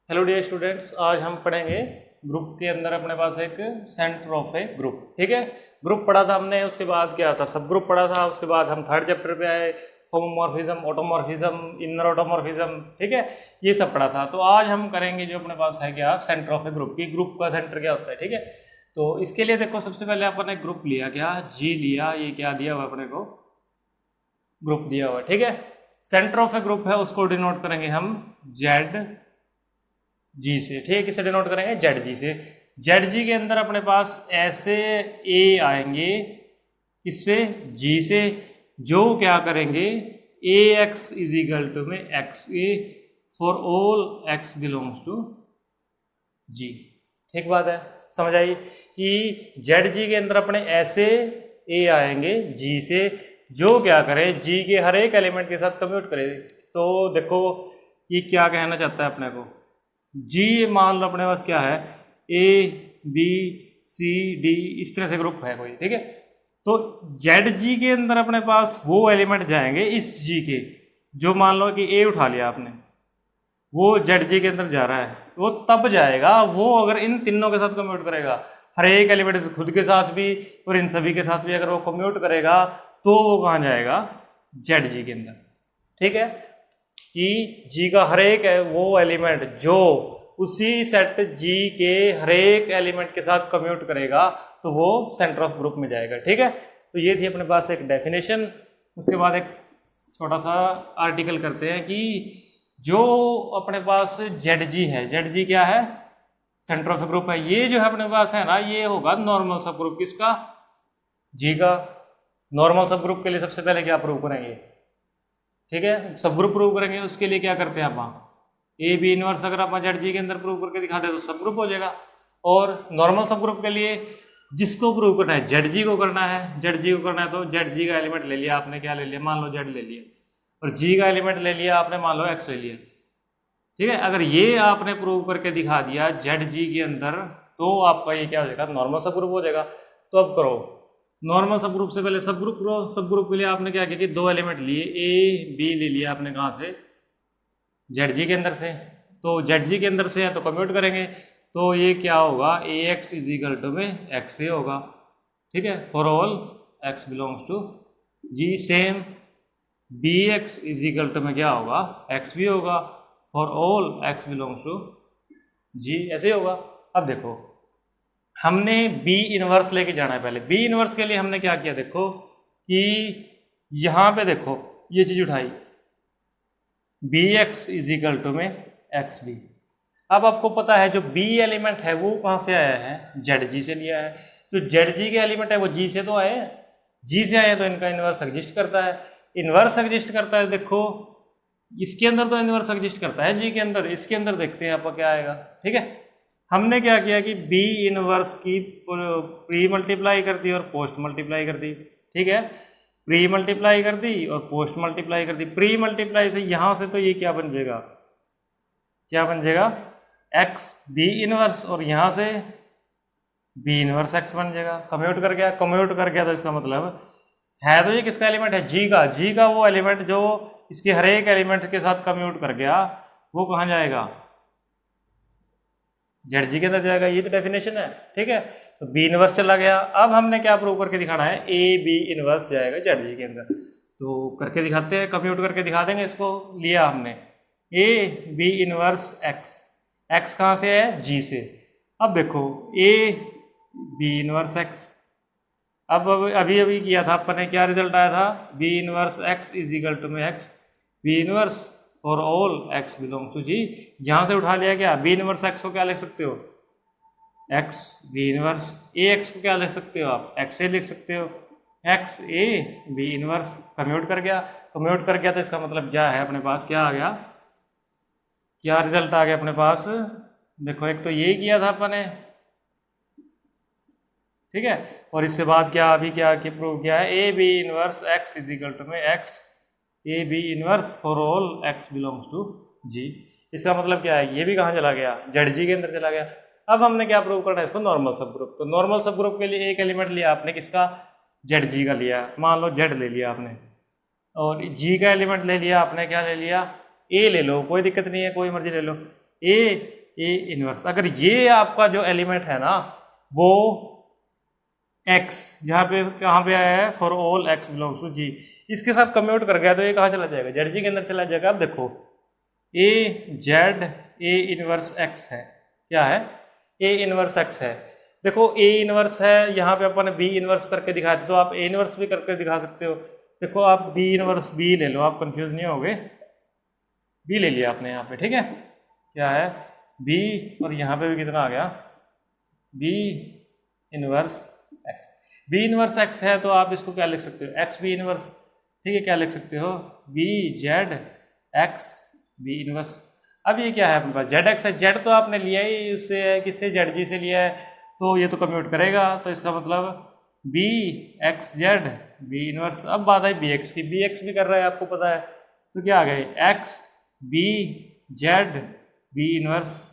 Hello dear students, आज हम पढ़ेंगे ग्रुप के अंदर अपने पास एक सेंटर ऑफ ए ग्रुप। ठीक है, ग्रुप पढ़ा था हमने, उसके बाद क्या था, सब ग्रुप पढ़ा था। उसके बाद हम थर्ड चैप्टर पे आए, होमोमॉर्फिज्म, ऑटोमॉर्फिज्म, इनर ऑटोमॉर्फिज्म। ठीक है, ये सब पढ़ा था। तो आज हम करेंगे जो अपने पास है क्या, सेंटर ऑफ ए ग्रुप की। ग्रुप का सेंटर क्या होता है। ठीक है, तो इसके लिए देखो, सबसे पहले अपन एक ग्रुप लिया, क्या जी लिया, ये क्या दिया हुआ अपने को, ग्रुप दिया हुआ। ठीक है, सेंटर ऑफ ए ग्रुप है, उसको डिनोट करेंगे हम जेड जी से। ठीक है, किसे डिनोट करेंगे, जेड जी से। जेड जी के अंदर अपने पास ऐसे ए आएंगे, इससे जी से, जो क्या करेंगे, a x is equal to में x a for all x belongs to G. ठीक बात है, समझ आई कि जेड जी के अंदर अपने ऐसे ए आएंगे जी से, जो क्या करें, जी के हर एक एलिमेंट के साथ कम्यूट करें। तो देखो ये क्या कहना चाहता है अपने को, जी मान लो अपने पास क्या है, ए बी सी डी, इस तरह से ग्रुप है कोई। ठीक है, तो जेड जी के अंदर अपने पास वो एलिमेंट जाएंगे इस जी के, जो मान लो कि ए उठा लिया आपने, वो जेड जी के अंदर जा रहा है, वो तब जाएगा वो अगर इन तीनों के साथ कम्यूट करेगा, हर एक एलिमेंट खुद के साथ भी और इन सभी के साथ भी अगर वो कम्यूट करेगा, तो वो कहाँ जाएगा, जेड जी के अंदर। ठीक है, कि जी का हर एक है वो एलिमेंट जो उसी सेट जी के हर एक एलिमेंट के साथ कम्यूट करेगा, तो वो सेंटर ऑफ ग्रुप में जाएगा। ठीक है, तो ये थी अपने पास एक डेफिनेशन। उसके बाद एक छोटा सा आर्टिकल करते हैं कि जो अपने पास जेड जी है, जेड जी क्या है, सेंटर ऑफ ग्रुप है। ये जो है अपने पास है ना, ये होगा नॉर्मल सब ग्रुप किसका, जी का। नॉर्मल सब ग्रुप के लिए सबसे पहले क्या प्रूव करेंगे, ठीक है, सब ग्रुप प्रूव करेंगे। उसके लिए क्या करते हैं आप, ए बी इनवर्स अगर आप जेड जी के अंदर प्रूव करके दिखाते हैं तो सब ग्रुप हो जाएगा। और नॉर्मल सब ग्रुप के लिए जिसको प्रूव करना है, जेड जी को करना है, जेड जी को करना है तो जेड जी का एलिमेंट ले लिया आपने, क्या ले लिया, मान लो जेड ले लिया, और जी का एलिमेंट ले लिया आपने, मान लो एक्स ले लिया। ठीक है, अगर ये आपने प्रूव करके दिखा दिया जेड जी के अंदर, तो आपका ये क्या हो जाएगा, नॉर्मल सब ग्रुप हो जाएगा। तो अब करो नॉर्मल सब ग्रुप से पहले सब ग्रुप करो। सब ग्रुप के लिए आपने क्या किया कि दो एलिमेंट लिए, ए बी ले लिया आपने, कहाँ से, जेड जी के अंदर से। तो जेड जी के अंदर से है तो कम्यूट करेंगे, तो ये क्या होगा, a x is equal to में एक्स ए होगा। ठीक है, for all x belongs to G. Same b x is equal to में क्या होगा, एक्स भी होगा, for all x belongs to G, ऐसे होगा। अब देखो हमने बी इनवर्स लेके जाना है। पहले बी इनवर्स के लिए हमने क्या किया, देखो कि यहाँ पे देखो ये चीज उठाई, B x is equal to में एक्स बी। अब आपको पता है जो बी एलिमेंट है वो कहाँ से आया है, जेड जी से लिया है। जो जेड जी के एलिमेंट है वो जी से तो आए हैं, जी से आए हैं, तो इनका इनवर्स एग्जिस्ट करता है। इनवर्स एग्जिस्ट करता है, देखो इसके अंदर तो इनवर्स एग्जिस्ट करता है जी के अंदर, इसके अंदर देखते हैं आपका क्या आएगा। ठीक है, हमने क्या किया कि बी इनवर्स की प्री मल्टीप्लाई कर दी और पोस्ट मल्टीप्लाई कर दी। ठीक है, प्री मल्टीप्लाई कर दी और पोस्ट मल्टीप्लाई कर दी। प्री मल्टीप्लाई से यहाँ से तो ये क्या बन जाएगा, क्या बन जाएगा, एक्स बी इनवर्स, और यहाँ से बी इनवर्स एक्स बन जाएगा। कम्यूट कर गया, कम्यूट कर गया तो इसका मतलब है तो ये किसका एलिमेंट है, जी का। जी का वो एलिमेंट जो इसके हर एक एलिमेंट के साथ कम्यूट कर गया, वो कहाँ जाएगा, जेड जी के अंदर जाएगा। ये तो डेफिनेशन है। ठीक है, तो बी इनवर्स चला गया। अब हमने क्या प्रूव करके दिखाना है, ए बी इनवर्स जाएगा जेड जी के अंदर। तो करके दिखाते हैं, कंप्यूट करके दिखा देंगे। इसको लिया हमने A B inverse X, X कहाँ से है, जी से। अब देखो ए बी इनवर्स एक्स, अब अभी अभी किया था अपन ने, क्या रिजल्ट आया था, b inverse x is equal to में x B inverse for all x belongs to G. यहां से उठा लिया क्या, बी इनवर्स एक्स को क्या लिख सकते हो, एक्स बी इनवर्स। ए एक्स को क्या लिख सकते हो आप, एक्स ए लिख सकते हो, X A B inverse. Commute कर गया, कम्यूट कर गया तो इसका मतलब क्या है, अपने पास क्या आ गया, क्या रिजल्ट आ गया अपने पास। देखो एक तो ये किया था अपन ने, ठीक है, और इससे बाद क्या अभी क्या प्रूव किया है, a B inverse x is equal to में x A B inverse for all x belongs to G. इसका मतलब क्या है, ये भी कहाँ चला गया, जेड जी के अंदर चला गया। अब हमने क्या प्रूव करना है इसको, नॉर्मल सब ग्रुप। तो नॉर्मल सब ग्रुप के लिए एक एलिमेंट लिया आपने, किसका, जेड जी का लिया, मान लो जेड ले लिया आपने, और जी का एलिमेंट ले लिया आपने, क्या ले लिया, ए ले लो, कोई दिक्कत नहीं है, कोई मर्जी ले लो। ए ए इनवर्स। अगर ये आपका जो एलिमेंट है ना वो x, जहाँ पे कहाँ पे आया है for all x belongs to g, इसके साथ कम्यूट कर गया तो ये कहाँ चला जाएगा, जेड जी के अंदर चला जाएगा। अब देखो ए जेड ए इनवर्स x है, क्या है ए इनवर्स x है। देखो ए इनवर्स है, यहाँ पे अपन ने बी इनवर्स करके दिखाया था, तो आप ए इनवर्स भी करके दिखा सकते हो। देखो आप बी इनवर्स बी ले लो, आप कंफ्यूज नहीं होगे, बी ले लिया आपने यहाँ पे, ठीक है, क्या है बी, और यहाँ पे भी कितना आ गया B inverse X. B inverse X है तो आप इसको क्या लिख सकते हो, एक्स बी इनवर्स, ठीक है, क्या लिख सकते हो B Z X B inverse. अब ये क्या है अपने पास जेड एक्स है, जेड तो आपने लिया ही उससे है, किससे जेड जी से लिया है, तो ये तो कम्यूट करेगा, तो इसका मतलब B X Z B inverse. अब बात है बी एक्स की, बी एक्स भी कर रहा है आपको पता है, तो क्या आ गया X B Z B inverse.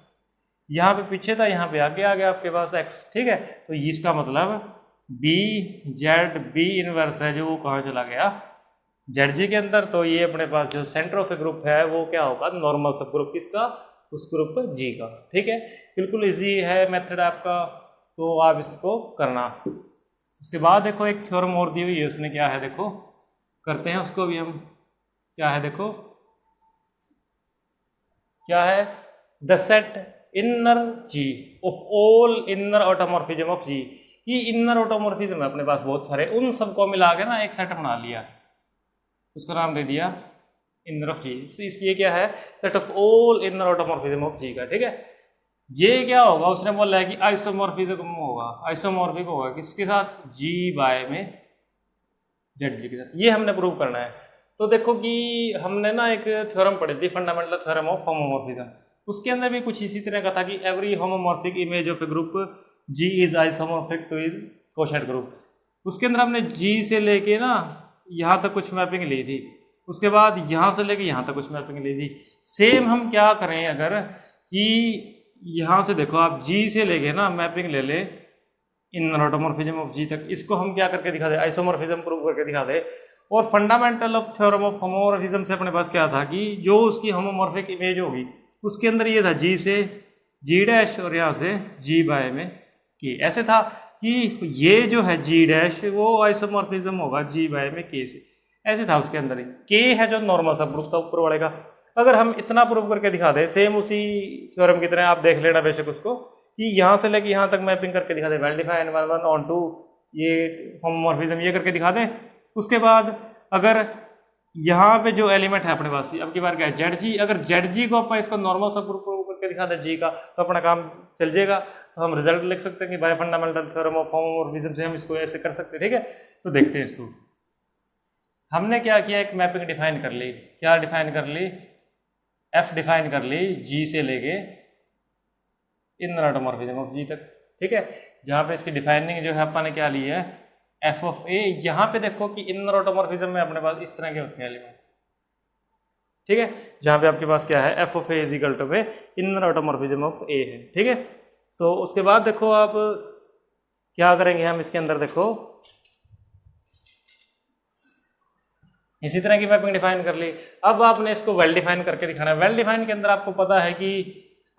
यहाँ पे पीछे था, यहाँ पे आगे आ गया आपके पास एक्स, ठीक है, तो इसका मतलब बी जेड बी इनवर्स है जो वो कहाँ चला गया जेड जी के अंदर। तो ये अपने पास जो सेंटर ऑफ ए ग्रुप है वो क्या होगा नॉर्मल सब ग्रुप किसका, उस ग्रुप जी का, ठीक है। बिल्कुल इजी है मेथड आपका, तो आप इसको करना। उसके बाद देखो एक थ्योरम और दी हुई है, उसने क्या है देखो, करते हैं उसको भी हम, क्या है देखो, क्या है the set inner G of all inner automorphism of G. ये इनर ऑटोमॉर्फिज्म है अपने पास बहुत सारे, उन सबको मिला के ना एक सेट बना लिया, उसका नाम दे दिया इनर ऑफ जी। इसलिए क्या है set of all inner automorphism of G का, ठीक है। ये क्या होगा, उसने बोला है कि आइसोमॉर्फिज्म होगा, आइसोमॉर्फिक होगा किसके साथ, जी बाय में जेड जी के साथ। ये हमने प्रूव करना है। तो देखो कि हमने ना एक थ्योरम पढ़ी थी फंडामेंटल थ्योरम ऑफ होमोमॉर्फिज्म, उसके अंदर भी कुछ इसी तरह का था कि every homomorphic image of a group G is isomorphic to is quotient group. उसके अंदर हमने जी से लेके ना यहाँ तक कुछ मैपिंग ली थी, उसके बाद यहाँ से लेके यहाँ तक कुछ मैपिंग ली थी। सेम हम क्या करें अगर कि यहाँ से देखो आप जी से लेके ना मैपिंग ले ले इनर ऑटोमॉर्फिज्म ऑफ जी तक, इसको हम क्या करके दिखा दे, आइसोमॉर्फिज्म प्रूव करके दिखा दे। और fundamental of theorem of homomorphism से अपने पास क्या था कि जो उसकी होमोमॉर्फिक इमेज होगी उसके अंदर ये था जी से जी डैश और यहाँ से जी बाय में के, ऐसे था कि ये जो है जी डैश वो आइसोमॉर्फिज्म होगा जी बाय में के से, ऐसे था उसके अंदर ही। के है जो नॉर्मल सब ग्रुप था ऊपर वाले का। अगर हम इतना प्रूव करके दिखा दें सेम उसी थ्योरम की तरह, आप देख लेना बेशक उसको, कि यहाँ से लेके यहाँ तक मैपिंग करके दिखा दे, well defined one one onto ये होमोमॉर्फिज्म ये करके दिखा दें। उसके बाद अगर यहाँ पे जो एलिमेंट है अपने पास अब की बार क्या है जेड जी, अगर जेड जी को अपन इसका नॉर्मल सब ग्रुप प्रूव करके दिखा दे जी का, तो अपना काम चल जाएगा। तो हम रिजल्ट लिख सकते हैं कि bye fundamental theorem of homomorphism से हम इसको ऐसे कर सकते हैं, ठीक है। तो देखते हैं इसको, हमने क्या किया, एक मैपिंग डिफाइन कर ली, क्या डिफाइन कर ली, एफ डिफाइन कर ली जी से लेके इनर ऑटोमॉर्फिज्म ऑफ जी तक, ठीक है। जहाँ पे इसकी डिफाइनिंग जो है अपन ने क्या ली है एफ ऑफ ए। यहाँ पे देखो कि इनर ऑटोमॉर्फिज्म में अपने पास इस तरह के होते हैं एलिमेंट, ठीक है, जहाँ पे आपके पास क्या है f of A is equal to inner automorphism of a है, ठीक है। तो उसके बाद देखो आप क्या करेंगे, हम इसके अंदर देखो इसी तरह की मैपिंग डिफाइन कर ली। अब आपने इसको वेल डिफाइन करके दिखाना है। वेल डिफाइन के अंदर आपको पता है कि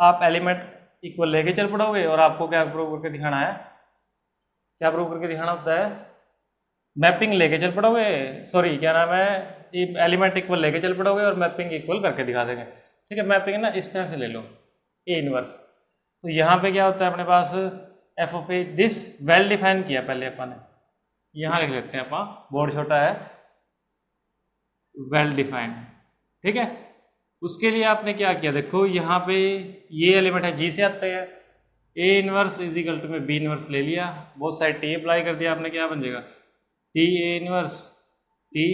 आप एलिमेंट इक्वल लेके चल पड़ोगे और आपको क्या प्रूव करके दिखाना है, क्या प्रूव करके दिखाना होता है, मैपिंग लेके चल पड़ोगे, सॉरी क्या नाम है, एलिमेंट इक्वल लेके चल पड़ोगे और मैपिंग इक्वल करके दिखा देंगे, ठीक है। मैपिंग ना इस तरह से ले लो ए इनवर्स। तो यहाँ पे क्या होता है अपने पास f of a, this well define किया पहले अपन ने, यहाँ लिख लेते हैं अपन, बोर्ड छोटा है, वेल डिफाइंड, ठीक है। उसके लिए आपने क्या किया, देखो यहाँ पे ये एलिमेंट है जी से आते हैं, A inverse is equal to में बी इनवर्स ले लिया, बहुत सारे टी अप्लाई कर दिया आपने, क्या बन जाएगा टी ए इनवर्स टी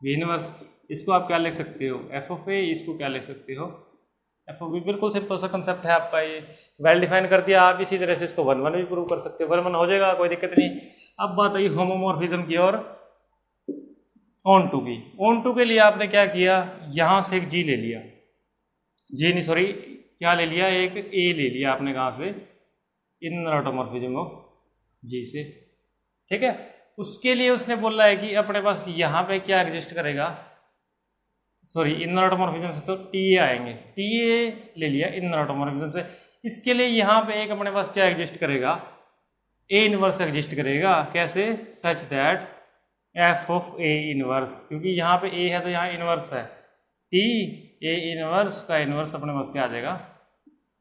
बी इनवर्स। इसको आप क्या लिख सकते हो एफ ऑफ ए, इसको क्या लिख सकते हो एफ ऑफ बी। बिल्कुल सिंपल सा कंसेप्ट है आपका, ये वेल डिफाइन कर दिया। आप इसी तरह से इसको वन वन भी प्रूव कर सकते हो, वन वन हो जाएगा, कोई दिक्कत नहीं। अब बात आई होमोमॉर्फिज्म की और ऑन टू की। ऑन टू के लिए आपने क्या किया, यहाँ से एक जी ले लिया, जी नहीं सॉरी क्या ले लिया, एक ए ले लिया आपने, कहाँ से इनर ऑटोमॉर्फिज्म ऑफ जी से, ठीक है। उसके लिए उसने बोला है कि अपने पास यहाँ पे क्या एग्जिस्ट करेगा, सॉरी इनर ऑटोमॉर्फिज्म से तो टी ए आएंगे, टी ए ले लिया इनर ऑटोमॉर्फिज्म से। इसके लिए यहाँ पे एक अपने पास क्या एग्जिस्ट करेगा, ए इनवर्स एग्जिस्ट करेगा। कैसे? Such that F of A inverse, क्योंकि यहाँ पे ए है तो यहाँ इनवर्स है, टी ए इनवर्स का इनवर्स अपने पास क्या आ जाएगा,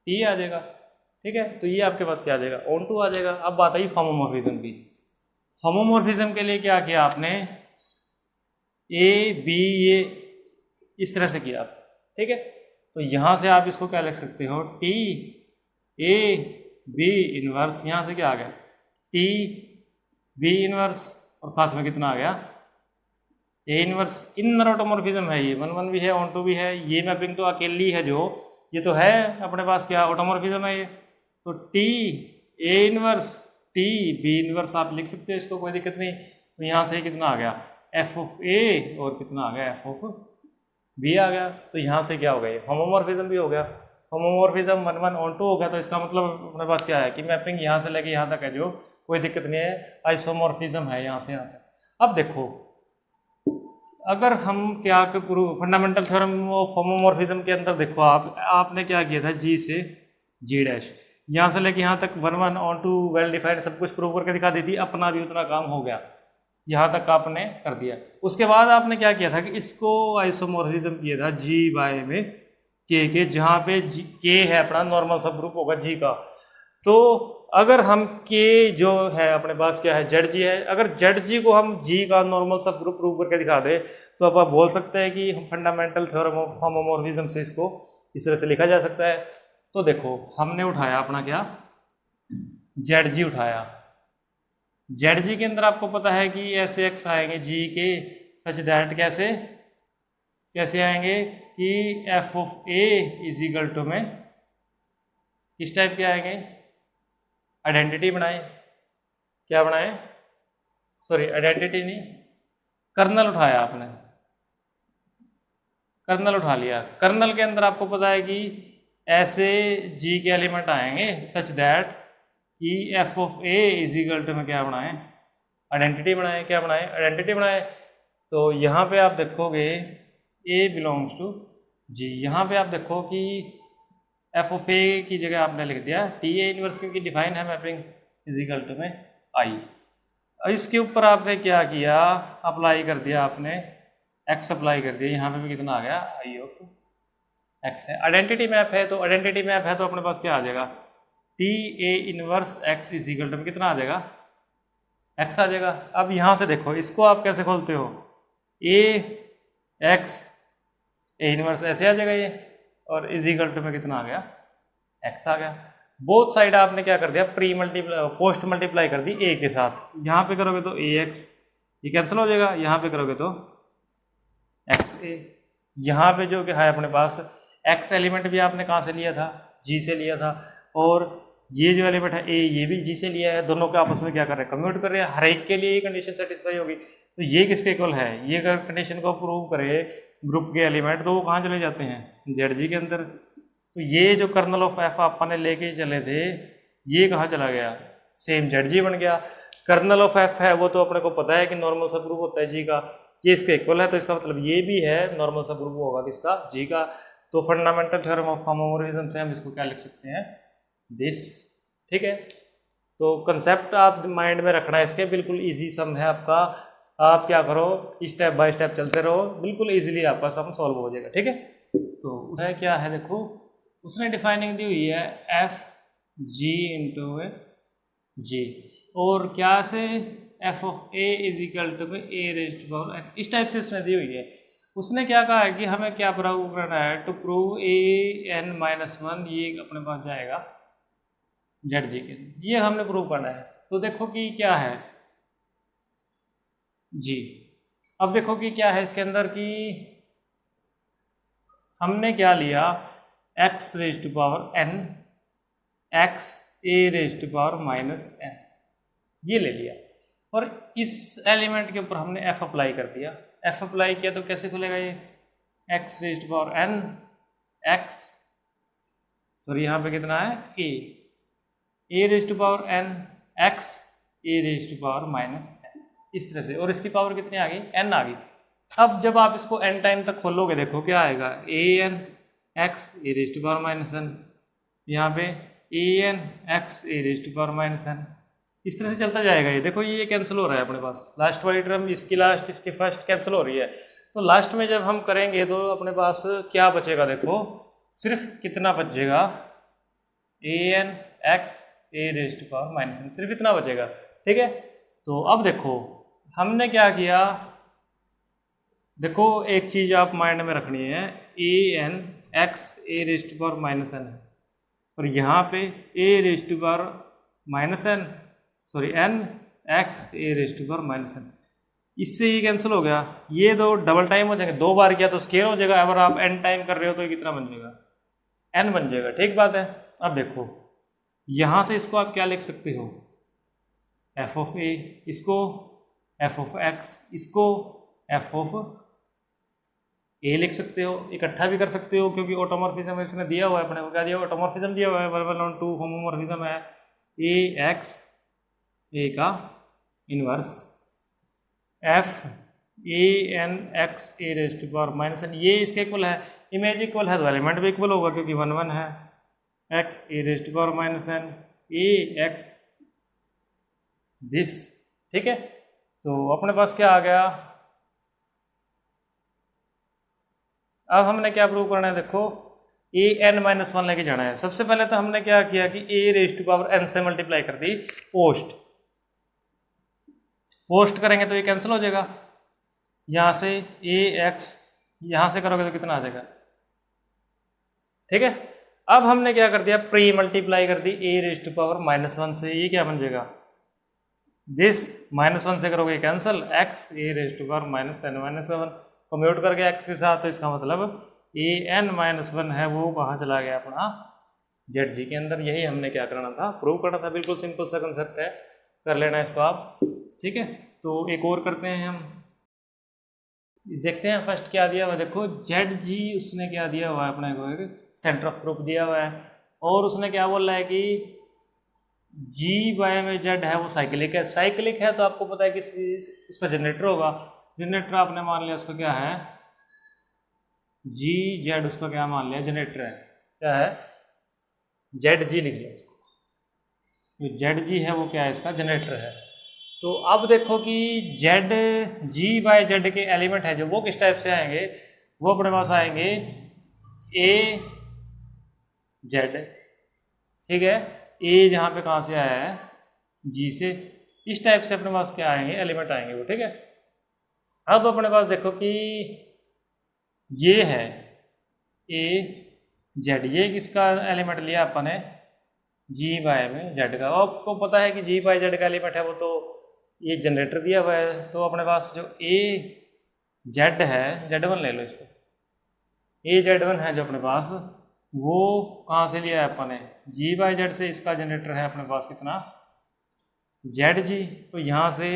टी आ जाएगा। ठीक है, तो ये आपके पास क्या आ जाएगा, ऑन टू आ जाएगा। अब बात आई होमोमॉर्फिज्म की। होमोमॉर्फिज्म के लिए क्या किया आपने, ए बी ये इस तरह से किया। ठीक है, तो यहाँ से आप इसको क्या लिख सकते हो, टी ए बी इनवर्स, यहाँ से क्या आ गया, टी बी इनवर्स, और साथ में कितना आ गया, ए इनवर्स। इनर ऑटोमॉर्फिज्म है ये, वन वन भी है, ऑन टू भी है। ये मैपिंग तो अकेली है, जो ये तो है अपने पास क्या ऑटोमॉर्फिज्म है ये। तो टी ए इनवर्स टी बी इनवर्स आप लिख सकते हो, इसको कोई दिक्कत नहीं। तो यहाँ से कितना आ गया, एफ ऑफ ए, और कितना आ गया, एफ ऑफ बी आ गया। तो यहाँ से क्या हो गया, होमोमॉर्फिज्म भी हो गया। Homomorphism one one onto हो गया। तो इसका मतलब अपने पास क्या है कि मैपिंग यहाँ से लेके यहाँ तक है, जो कोई दिक्कत नहीं है, आइसोमॉर्फिज्म है यहाँ से यहाँ तक। अब देखो, अगर हम क्या फंडामेंटल थ्योरम ऑफ होमोमॉर्फिज्म के अंदर देखो, आपने क्या किया था, जी से जी डैश, यहाँ से लेके यहाँ तक one one onto well defined सब कुछ प्रूव करके दिखा दी थी, अपना भी उतना काम हो गया, यहाँ तक आपने कर दिया। उसके बाद आपने क्या किया था कि इसको आइसोमॉर्फिज्म किया था जी बाय में के, जहाँ पे के है अपना नॉर्मल सब ग्रुप होगा जी का। तो अगर हम के जो है अपने पास क्या है, जेड जी है, अगर जेड जी को हम जी का नॉर्मल सब ग्रुप प्रूव करके दिखा दे, तो अब आप बोल सकते हैं कि हम फंडामेंटल थ्योरम ऑफ होमोमॉर्फिज्म से इसको इस तरह से लिखा जा सकता है। तो देखो, हमने उठाया अपना क्या, जेड जी उठाया। जेड जी के अंदर आपको पता है कि ऐसे एक्स आएंगे जी के, सच दैट कैसे आएंगे कि F of A is equal to में किस टाइप के आएंगे, आइडेंटिटी बनाए, क्या बनाए, सॉरी आइडेंटिटी नहीं, कर्नल उठाया आपने, कर्नल उठा लिया। कर्नल के अंदर आपको पता है कि ऐसे जी के एलिमेंट आएंगे सच दैट कि F of A is equal to में क्या बनाए, आइडेंटिटी बनाए, क्या बनाए, आइडेंटिटी बनाए। तो यहाँ पे आप देखोगे ए बिलोंग्स टू जी, यहाँ पे आप देखो कि एफ ऑफ ए की जगह आपने लिख दिया टी ए इनवर्स, क्योंकि डिफाइन है मैपिंग इज इक्वल टू में आई। इसके ऊपर आपने क्या किया, अप्लाई कर दिया आपने, एक्स अप्लाई कर दिया, यहाँ पे भी कितना आ गया, आई ऑफ एक्स है। आइडेंटिटी मैप है, तो आइडेंटिटी मैप है तो अपने पास क्या आ जाएगा, T A inverse x is equal to में कितना आ जाएगा, एक्स आ जाएगा। अब यहाँ से देखो, इसको आप कैसे खोलते हो, ए एक्स ए इनवर्स ऐसे आ जाएगा ये, और इज इक्वल टू में कितना आ गया, एक्स आ गया। बोथ साइड आपने क्या कर दिया, पोस्ट मल्टीप्लाई कर दी ए के साथ। यहाँ पे करोगे तो ए एक्स, ये कैंसिल हो जाएगा, यहाँ पे करोगे तो एक्स ए। यहाँ पे जो क्या है अपने पास, एक्स एलिमेंट भी आपने कहाँ से लिया था, जी से लिया था, और ये जो एलिमेंट है ए, ये भी जी से लिया है। दोनों के आपस में क्या कर रहे हैं, कम्यूट कर रहे हैं, हर एक के लिए ये कंडीशन सेटिस्फाई होगी। तो ये किसके इक्वल है, ये अगर कंडीशन को प्रूव करे ग्रुप के एलिमेंट, तो वो कहाँ चले जाते हैं, जेड जी के अंदर। तो ये जो कर्नल ऑफ एफ अपन लेके चले थे, ये कहाँ चला गया, सेम जेड जी बन गया। कर्नल ऑफ एफ है वो तो अपने को पता है कि नॉर्मल सब ग्रुप होता है जी का, ये इसके इक्वल है, तो इसका मतलब ये भी है नॉर्मल सब ग्रुप होगा किसका, जी का। तो फंडामेंटल थ्योरम ऑफ होमोमॉर्फिज्म से हम इसको क्या लिख सकते हैं, दिस। ठीक है, तो कंसेप्ट आप माइंड में रखना है इसके, बिल्कुल इजी सम है आपका। आप क्या करो, स्टेप बाय स्टेप चलते रहो, बिल्कुल इजीली आपका सम सॉल्व हो जाएगा। ठीक है, तो उसमें क्या है देखो, उसने डिफाइनिंग दी हुई है एफ जी इंटू जी, और क्या से f of A is equal to में a raised to power n, इस टाइप से उसने दी हुई है। उसने क्या कहा है कि हमें क्या प्रूव करना है, to prove a n minus one, ये अपने पास जाएगा जेड जी के, ये हमने प्रूव करना है। तो देखो कि क्या है जी, अब देखो कि क्या है इसके अंदर कि हमने क्या लिया, x raise to power n, x a raise to power minus n, ये ले लिया, और इस एलिमेंट के ऊपर हमने एफ अप्लाई कर दिया। एफ अप्लाई किया तो कैसे खुलेगा ये, x raise to power n x, sorry यहाँ पे कितना है a raise to power n x a raise to power minus n, इस तरह से, और इसकी पावर कितनी आ गई, एन आ गई। अब जब आप इसको n टाइम तक खोलोगे देखो क्या आएगा, a n x a raise to power minus n, यहाँ पे a n x a raise to power minus n, इस तरह से चलता जाएगा। ये देखो ये कैंसिल हो रहा है अपने पास, लास्ट वाली टर्म इसकी लास्ट इसके फर्स्ट कैंसिल हो रही है। तो लास्ट में जब हम करेंगे तो अपने पास क्या बचेगा, देखो सिर्फ कितना बचेगा, a n x a raise to power minus n, सिर्फ इतना बचेगा। ठीक है, तो अब देखो हमने क्या किया, देखो एक चीज आप माइंड में रखनी है, a n x a raise to power minus n है और यहाँ पे a raise to power minus n, sorry n x a raise to power minus n, इससे ये कैंसिल हो गया। ये दो डबल टाइम हो जाएंगे, 2 बार किया तो स्केयर हो जाएगा, अगर आप एन टाइम कर रहे हो तो ये कितना बन जाएगा, एन बन जाएगा। ठीक बात है। अब देखो यहाँ से इसको आप क्या लिख सकते हो, एफ ऑफ ए, इसको एफ ऑफ एक्स, इसको एफ ऑफ ए लिख सकते हो, इकट्ठा भी कर सकते हो क्योंकि ऑटोमॉर्फिज्म इसने दिया हुआ है, अपने को क्या दिया हुआ, ऑटोमॉर्फिज्म दिया हुआ है, 1/2 होमोमॉर्फिज्म है, ए एक्स ए का inverse f a n x a raise to power minus n, ये इसके इक्वल है, इमेज इक्वल है तो एलिमेंट भी इक्वल होगा क्योंकि 1 1 है, x a raise to power minus n a x this. ठीक है, तो अपने पास क्या आ गया, अब हमने क्या प्रूव करना है, देखो ए एन माइनस 1 लेके जाना है। सबसे पहले तो हमने क्या किया कि ए रेज टू पावर एन से मल्टीप्लाई कर दी, पोस्ट करेंगे तो ये कैंसिल हो जाएगा, यहाँ से ए एक्स यहाँ से करोगे तो कितना आ जाएगा। ठीक है, अब हमने क्या कर दिया, प्री मल्टीप्लाई कर दी ए रेज टू पावर माइनस 1 से, ये क्या बन जाएगा, दिस माइनस 1 से करोगे cancel, x a raise to power minus n minus 1 commute करके एक्स के साथ, तो इसका मतलब ए एन माइनस 1 है वो कहाँ चला गया, अपना जेड जी के अंदर। यही हमने क्या करना था, प्रूव करना था। बिल्कुल सिंपल सा कंसेप्ट है, कर लेना इसको आप। ठीक है, तो एक और करते हैं हम, देखते हैं फर्स्ट क्या दिया हुआ है। देखो जेड जी उसने क्या दिया हुआ है, अपने को एक सेंटर ऑफ ग्रुप दिया हुआ है और उसने क्या बोला है कि जी वाई में जेड है वो साइक्लिक है। साइक्लिक है तो आपको पता है कि इसका जनरेटर होगा, जनरेटर आपने मान लिया उसका क्या है, जी जेड, उसका क्या मान लिया, जनरेटर है, क्या है, जेड जी लिख लिया इसको, जो जेड जी है वो क्या है, इसका जनरेटर है। तो अब देखो कि जेड जी बाय जेड के एलिमेंट है जो वो किस टाइप से आएंगे, वो अपने पास आएंगे ए जेड। ठीक है, ए जहाँ पे कहाँ से आया है, जी से, इस टाइप से अपने पास क्या आएंगे, एलिमेंट आएंगे वो। ठीक है, अब अपने पास देखो कि ये है ए जेड, ये किसका एलिमेंट लिया अपन ने, जी बाय में जेड का। आपको पता है कि जी बाय जेड का एलिमेंट है वो तो ये जनरेटर दिया हुआ है, तो अपने पास जो ए जेड है, जेड वन ले लो इसको, ए जेड वन है जो अपने पास, वो कहाँ से लिया है अपन ने, जी बाय जेड से। इसका जनरेटर है अपने पास कितना, जेड जी। तो यहाँ से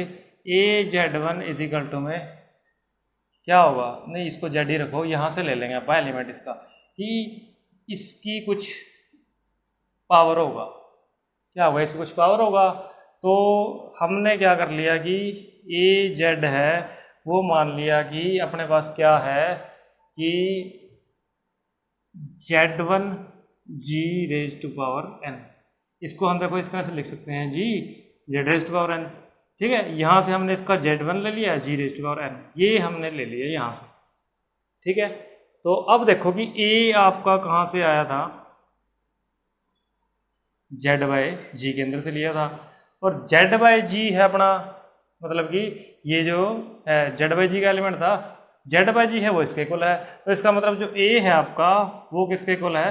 ए जेड वन इजिकल टू में क्या होगा, नहीं इसको जेड ही रखो, यहाँ से ले लेंगे अपन एलिमेंट इसका, कि इसकी कुछ पावर होगा, क्या होगा, इसकी कुछ पावर होगा। तो हमने क्या कर लिया कि ए जेड है वो मान लिया कि अपने पास क्या है कि z one G raise to power n, इसको हम देखो इस तरह से लिख सकते हैं, G z raise to power n. ठीक है, यहाँ से हमने इसका जेड वन ले लिया, जी रेज टू पावर एन ये हमने ले लिया यहाँ से। ठीक है, तो अब देखो कि ए आपका कहाँ से आया था, जेड बाय जी के अंदर से लिया था, और जेड बाय जी है अपना, मतलब कि ये जो है जेड बाय जी का एलिमेंट था, जेड बाय जी है वो इसके इक्वल है। तो इसका मतलब जो ए है आपका वो किसके इक्वल है,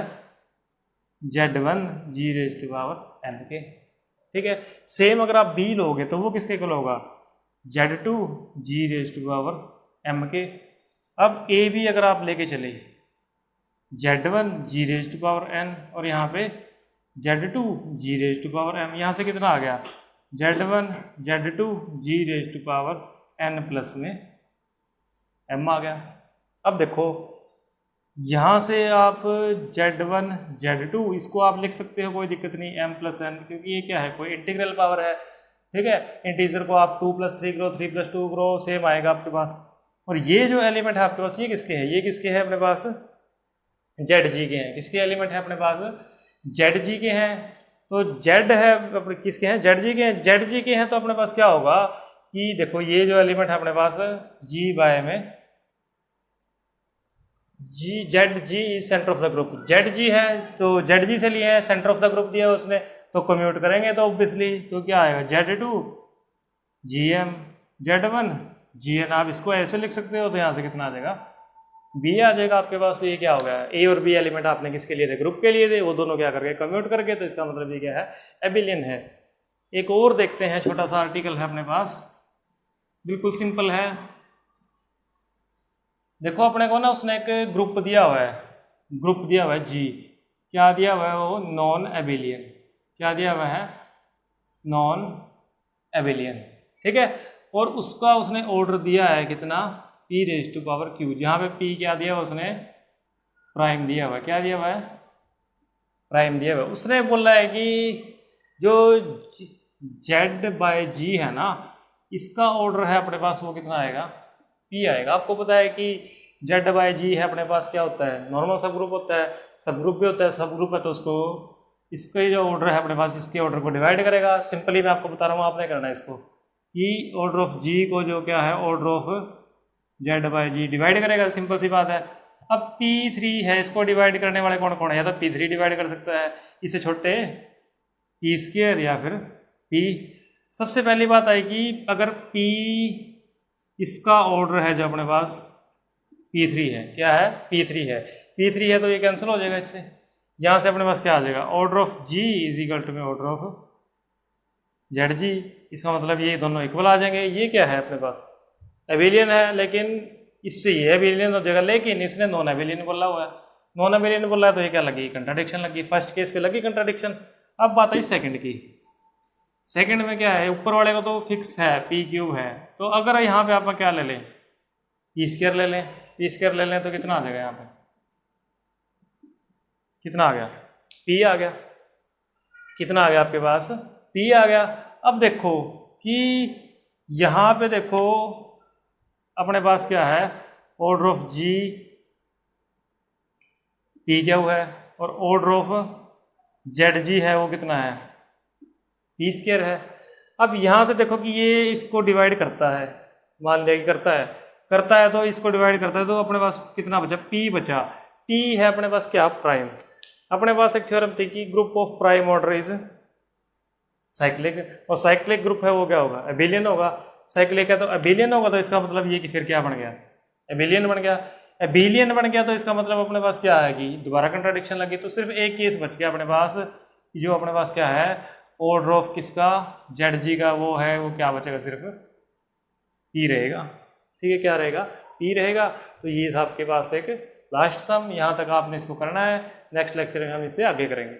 Z one G raise to power n के। ठीक है, सेम अगर आप बी लोगे तो वो किसके इक्वल होगा, Z two G raise to power m के। अब ए भी अगर आप लेके चले, Z one G raise to power n, और यहाँ पे Z two G raise to power m, यहाँ से कितना आ गया, Z one Z two G raise to power n plus में एम आ गया। अब देखो यहाँ से आप जेड वन जेड टू इसको आप लिख सकते हो, कोई दिक्कत नहीं, एम प्लस एन, क्योंकि ये क्या है, कोई इंटीग्रल पावर है। ठीक है, इंटीजर को आप 2 + 3 करो, 3 + 2 करो, सेम आएगा आपके पास। और ये जो एलिमेंट है आपके पास ये किसके हैं, ये किसके हैं अपने पास, जेड जी के हैं। किसके एलिमेंट है अपने पास, जेड जी के हैं। तो जेड है अपने किसके हैं, जेड जी के हैं। जेड जी के हैं तो अपने पास क्या होगा कि देखो ये जो एलिमेंट है अपने पास जी बाय में G, z G centre of the group, z G है तो जेड जी से लिए हैं, सेंटर ऑफ द ग्रुप दिया उसने तो कम्यूट करेंगे तो ऑब्वियसली तो क्या आएगा, Z two G m Z one G n. आप इसको ऐसे लिख सकते हो तो यहाँ से कितना आ जाएगा, बी आ जाएगा आपके पास। ये क्या हो गया, ए और बी एलिमेंट आपने किसके लिए थे, ग्रुप के लिए थे, वो दोनों क्या करके कम्यूट करके, तो इसका मतलब ये क्या है, एबिलियन है। एक और देखते हैं, छोटा सा आर्टिकल है अपने पास, बिल्कुल सिंपल है। देखो अपने को ना उसने एक ग्रुप दिया हुआ है, ग्रुप दिया हुआ है जी, क्या दिया हुआ है वो, नॉन एबिलियन। क्या दिया हुआ है, नॉन एबिलियन, ठीक है। और उसका उसने ऑर्डर दिया है कितना, p raise to power q, जहाँ पे p क्या दिया हुआ उसने, प्राइम दिया हुआ है। क्या दिया हुआ है, प्राइम दिया हुआ है। उसने बोला है कि जो z बाय जी है ना, इसका ऑर्डर है अपने पास वो कितना आएगा, p आएगा। आपको पता है कि z बाय जी है अपने पास क्या होता है, नॉर्मल सब ग्रुप होता है, सब ग्रुप भी होता है, सब ग्रुप है तो उसको इसके जो ऑर्डर है अपने पास, इसके ऑर्डर को डिवाइड करेगा। सिंपली मैं आपको बता रहा हूँ, आपने करना है इसको कि ऑर्डर ऑफ जी को जो क्या है, order of Z by G divide करेगा, सिंपल सी बात है। अब P3 है, इसको डिवाइड करने वाले कौन कौन है, या तो P3 डिवाइड कर सकता है, इससे छोटे P स्क्वायर या फिर P। सबसे पहली बात आएगी, अगर P इसका ऑर्डर है जो अपने पास P3 है, क्या है, P3 है, P3 है तो ये कैंसिल हो जाएगा इससे। यहाँ से अपने पास क्या आ जाएगा, order of G is equal to में ऑर्डर ऑफ जेड जी। इसका मतलब ये दोनों इक्वल आ जाएंगे। ये क्या है अपने पास, एबिलियन है, लेकिन इससे ये एबिलियन हो जाएगा, लेकिन इसने नॉन एबिलियन बोला हुआ है। नॉन एबिलियन बोला है तो ये क्या लगी, कंट्राडिक्शन लगी। फर्स्ट केस पे लगी कंट्राडिक्शन। अब बात आई सेकंड की। सेकंड में क्या है, ऊपर वाले का तो फिक्स है, पी क्यूब है, तो अगर यहाँ पे आप क्या ले लें, पी स्क्वायर ले लें, पी स्क्वायर ले लें तो कितना आ जाएगा, यहाँ पे कितना आ गया, पी आ गया। कितना आ गया आपके पास, पी आ गया। अब देखो कि यहाँ पे देखो अपने पास क्या है, ऑर्डर ऑफ जी पी क्या हुआ है, और ऑर्डर ऑफ जेड जी है वो कितना है, पी स्क्वायर है। अब यहाँ से देखो कि ये इसको डिवाइड करता है, मान लिया कि करता है तो इसको डिवाइड करता है, तो अपने पास कितना बचा, पी बचा। पी है अपने पास क्या, प्राइम। अपने पास एक थ्योरम थी कि group of prime order is cyclic, और साइक्लिक ग्रुप है वो क्या होगा, एबिलियन होगा। साइक्लिक है तो एबिलियन होगा, तो इसका मतलब ये कि फिर क्या बन गया, एबिलियन बन गया। एबिलियन बन गया तो इसका मतलब अपने पास क्या है कि दोबारा कंट्राडिक्शन लगी। तो सिर्फ एक केस बच गया अपने पास, जो अपने पास क्या है, ऑर्डर ऑफ किसका, जेड जी का, वो है, वो क्या बचेगा, सिर्फ पी रहेगा। ठीक है, क्या रहेगा, पी रहेगा। तो ये था आपके पास एक लास्ट सम। यहाँ तक आपने इसको करना है, नेक्स्ट लेक्चर में हम इससे आगे करेंगे।